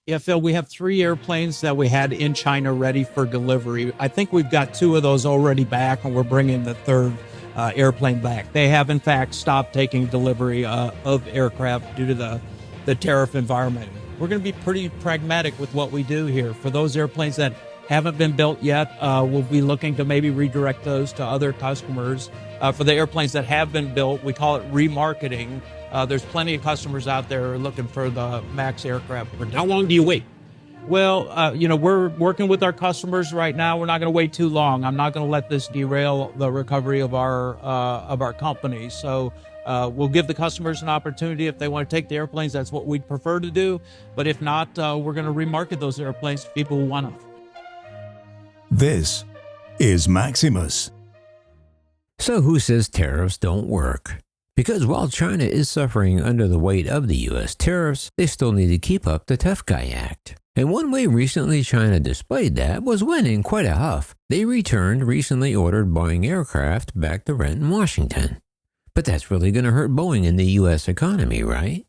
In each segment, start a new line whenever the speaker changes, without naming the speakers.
Yeah, Phil, we have 3 airplanes that we had in China ready for delivery. I think we've got 2 of those already back, and we're bringing the third airplane back. They have, in fact, stopped taking delivery of aircraft due to the tariff environment. We're going to be pretty pragmatic with what we do here. For those airplanes that haven't been built yet, we'll be looking to maybe redirect those to other customers. For the airplanes that have been built, we call it remarketing. There's plenty of customers out there looking for the MAX aircraft.
How long do you wait?
Well, we're working with our customers right now. We're not going to wait too long. I'm not going to let this derail the recovery of our company. So we'll give the customers an opportunity if they want to take the airplanes. That's what we'd prefer to do. But if not, we're going to remarket those airplanes to people who want them.
This is Maximus.
So who says tariffs don't work? Because while China is suffering under the weight of the U.S. tariffs, they still need to keep up the Tough Guy Act. And one way recently China displayed that was when, in quite a huff, they returned recently ordered Boeing aircraft back to Renton, Washington. But that's really going to hurt Boeing in the U.S. economy, right?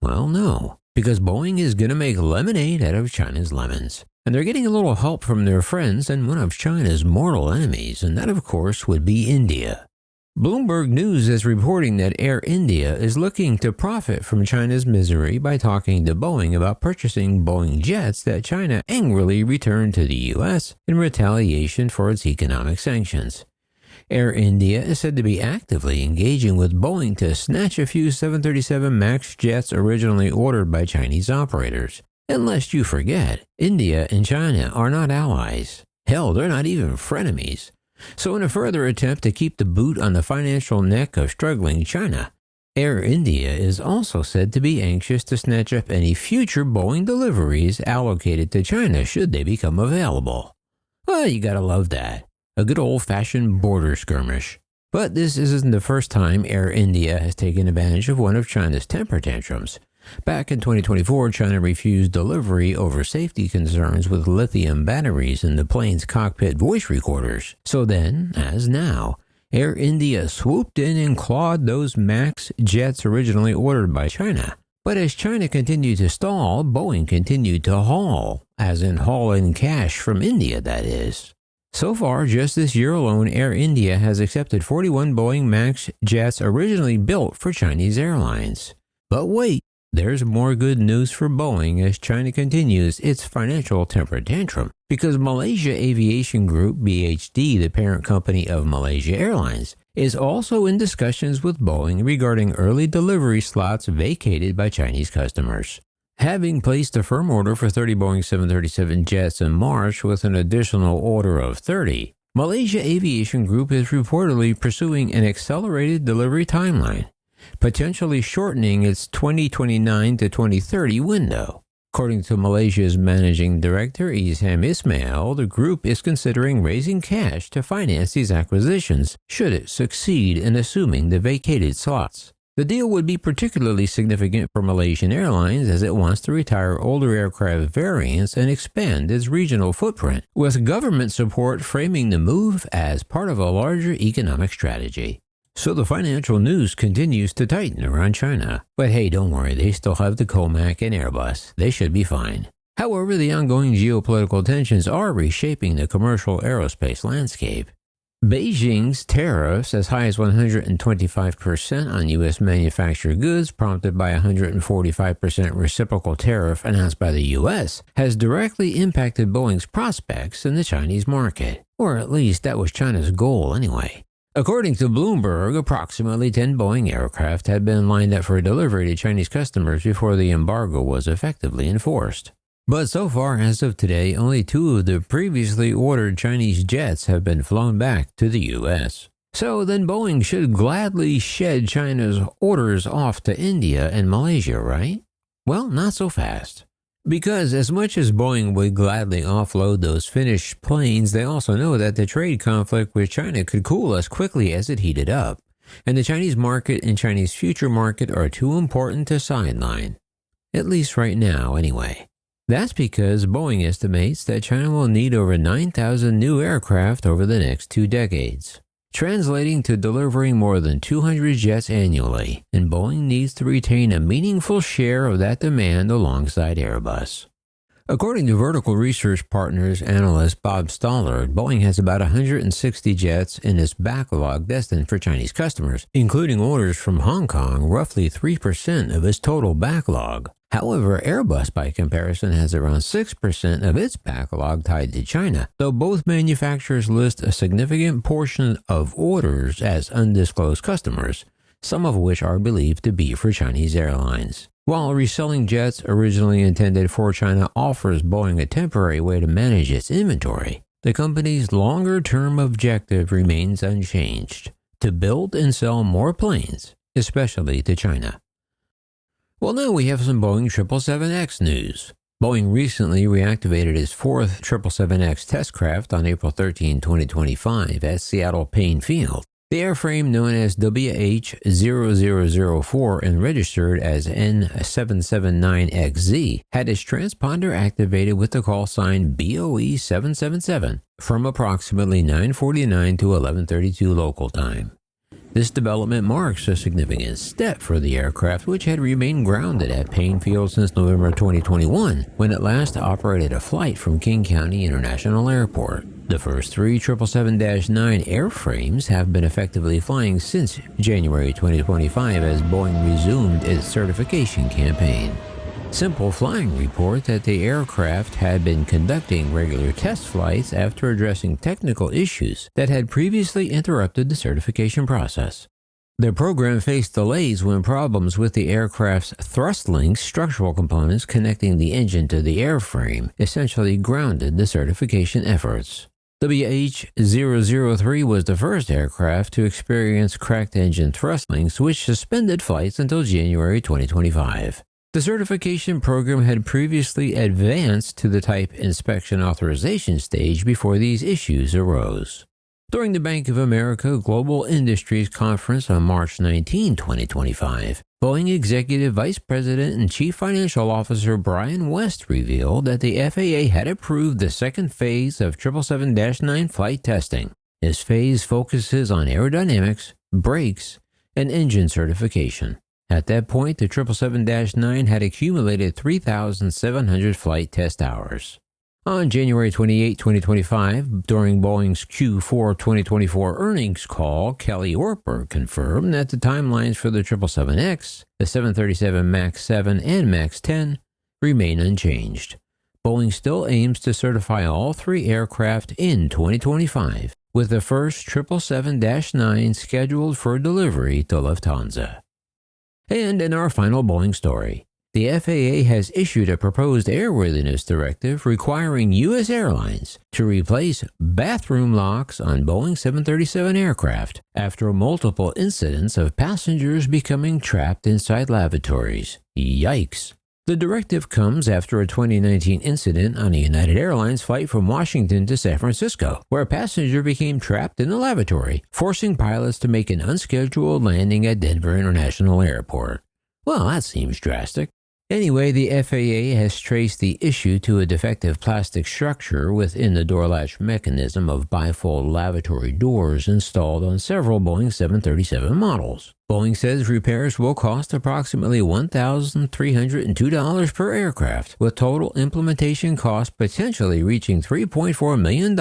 Well, no, because Boeing is going to make lemonade out of China's lemons. And they're getting a little help from their friends and one of China's mortal enemies, and that, of course, would be India. Bloomberg News is reporting that Air India is looking to profit from China's misery by talking to Boeing about purchasing Boeing jets that China angrily returned to the U.S. in retaliation for its economic sanctions. Air India is said to be actively engaging with Boeing to snatch a few 737 MAX jets originally ordered by Chinese operators. And lest you forget, India and China are not allies. Hell, they're not even frenemies. So in a further attempt to keep the boot on the financial neck of struggling China, Air India is also said to be anxious to snatch up any future Boeing deliveries allocated to China should they become available. Well, you gotta love that. A good old-fashioned border skirmish. But this isn't the first time Air India has taken advantage of one of China's temper tantrums. Back in 2024, China refused delivery over safety concerns with lithium batteries in the plane's cockpit voice recorders. So then, as now, Air India swooped in and clawed those MAX jets originally ordered by China. But as China continued to stall, Boeing continued to haul, as in haul in cash from India, that is. So far, just this year alone, Air India has accepted 41 Boeing MAX jets originally built for Chinese airlines. But wait! There's more good news for Boeing as China continues its financial temper tantrum, because Malaysia Aviation Group, BHD, the parent company of Malaysia Airlines, is also in discussions with Boeing regarding early delivery slots vacated by Chinese customers. Having placed a firm order for 30 Boeing 737 jets in March with an additional order of 30, Malaysia Aviation Group is reportedly pursuing an accelerated delivery timeline, potentially shortening its 2029 to 2030 window. According to Malaysia's managing director Isham Ismail, the group is considering raising cash to finance these acquisitions should it succeed in assuming the vacated slots. The deal would be particularly significant for Malaysian Airlines as it wants to retire older aircraft variants and expand its regional footprint, with government support framing the move as part of a larger economic strategy. So the financial news continues to tighten around China. But hey, don't worry, they still have the Comac and Airbus. They should be fine. However, the ongoing geopolitical tensions are reshaping the commercial aerospace landscape. Beijing's tariffs as high as 125% on U.S. manufactured goods, prompted by a 145% reciprocal tariff announced by the U.S., has directly impacted Boeing's prospects in the Chinese market. Or at least that was China's goal anyway. According to Bloomberg, approximately 10 Boeing aircraft had been lined up for delivery to Chinese customers before the embargo was effectively enforced. But so far as of today, only 2 of the previously ordered Chinese jets have been flown back to the U.S. So then Boeing should gladly shed China's orders off to India and Malaysia, right? Well, not so fast. Because as much as Boeing would gladly offload those finished planes, they also know that the trade conflict with China could cool as quickly as it heated up, and the Chinese market and Chinese future market are too important to sideline. At least right now, anyway. That's because Boeing estimates that China will need over 9,000 new aircraft over the next 2 decades, translating to delivering more than 200 jets annually, and Boeing needs to retain a meaningful share of that demand alongside Airbus. According to Vertical Research Partners analyst Bob Stollard, Boeing has about 160 jets in its backlog destined for Chinese customers, including orders from Hong Kong, roughly 3% of its total backlog. However, Airbus, by comparison, has around 6% of its backlog tied to China, though both manufacturers list a significant portion of orders as undisclosed customers, some of which are believed to be for Chinese airlines. While reselling jets originally intended for China offers Boeing a temporary way to manage its inventory, the company's longer-term objective remains unchanged: to build and sell more planes, especially to China. Well, now we have some Boeing 777X news. Boeing recently reactivated its fourth 777X test craft on April 13, 2025 at Seattle Payne Field. The airframe, known as WH0004 and registered as N779XZ, had its transponder activated with the call sign BOE777 from approximately 9:49 to 11:32 local time. This development marks a significant step for the aircraft, which had remained grounded at Payne Field since November 2021, when it last operated a flight from King County International Airport. The first three 777-9 airframes have been effectively flying since January 2025 as Boeing resumed its certification campaign. Simple Flying report that the aircraft had been conducting regular test flights after addressing technical issues that had previously interrupted the certification process. The program faced delays when problems with the aircraft's thrust links, structural components connecting the engine to the airframe, essentially grounded the certification efforts. WH003 was the first aircraft to experience cracked engine thrust links, which suspended flights until January 2025. The certification program had previously advanced to the type inspection authorization stage before these issues arose. During the Bank of America Global Industries Conference on March 19, 2025, Boeing Executive Vice President and Chief Financial Officer Brian West revealed that the FAA had approved the second phase of 777-9 flight testing. This phase focuses on aerodynamics, brakes, and engine certification. At that point, the 777-9 had accumulated 3,700 flight test hours. On January 28, 2025, during Boeing's Q4 2024 earnings call, Kelly Orberg confirmed that the timelines for the 777X, the 737 MAX 7, and MAX 10 remain unchanged. Boeing still aims to certify all three aircraft in 2025, with the first 777-9 scheduled for delivery to Lufthansa. And in our final Boeing story, the FAA has issued a proposed airworthiness directive requiring U.S. airlines to replace bathroom locks on Boeing 737 aircraft after multiple incidents of passengers becoming trapped inside lavatories. Yikes! The directive comes after a 2019 incident on a United Airlines flight from Washington to San Francisco, where a passenger became trapped in the lavatory, forcing pilots to make an unscheduled landing at Denver International Airport. Well, that seems drastic. Anyway, the FAA has traced the issue to a defective plastic structure within the door latch mechanism of bifold lavatory doors installed on several Boeing 737 models. Boeing says repairs will cost approximately $1,302 per aircraft, with total implementation costs potentially reaching $3.4 million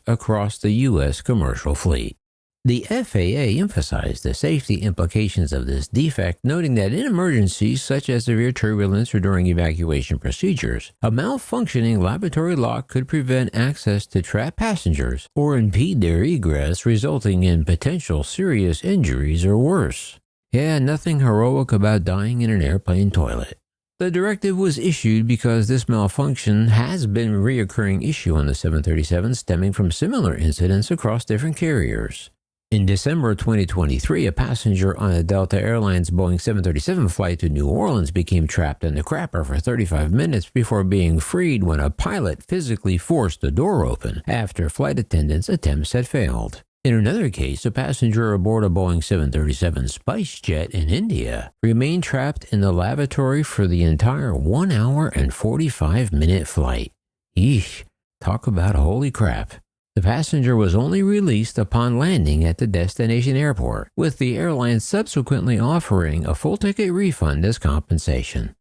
across the U.S. commercial fleet. The FAA emphasized the safety implications of this defect, noting that in emergencies such as severe turbulence or during evacuation procedures, a malfunctioning lavatory lock could prevent access to trapped passengers or impede their egress, resulting in potential serious injuries or worse. Yeah, nothing heroic about dying in an airplane toilet. The directive was issued because this malfunction has been a recurring issue on the 737, stemming from similar incidents across different carriers. In December 2023, a passenger on a Delta Airlines Boeing 737 flight to New Orleans became trapped in the crapper for 35 minutes before being freed when a pilot physically forced the door open after flight attendants' attempts had failed. In another case, a passenger aboard a Boeing 737 SpiceJet in India remained trapped in the lavatory for the entire 1 hour and 45-minute flight. Yeesh, talk about holy crap. The passenger was only released upon landing at the destination airport, with the airline subsequently offering a full ticket refund as compensation.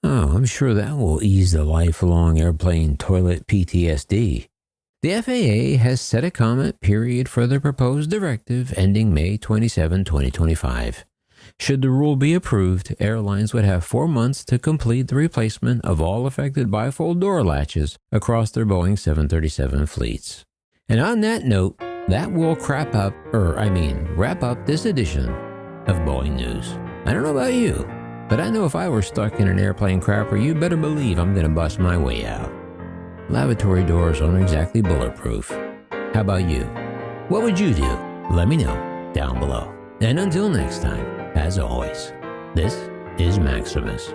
Oh, I'm sure that will ease the lifelong airplane toilet PTSD. The FAA has set a comment period for the proposed directive ending May 27, 2025. Should the rule be approved, airlines would have 4 months to complete the replacement of all affected bifold door latches across their Boeing 737 fleets. And on that note, that will wrap up this edition of Boeing News. I don't know about you, but I know if I were stuck in an airplane crapper, you better believe I'm going to bust my way out. Lavatory doors aren't exactly bulletproof. How about you? What would you do? Let me know down below. And until next time, as always, this is Maximus.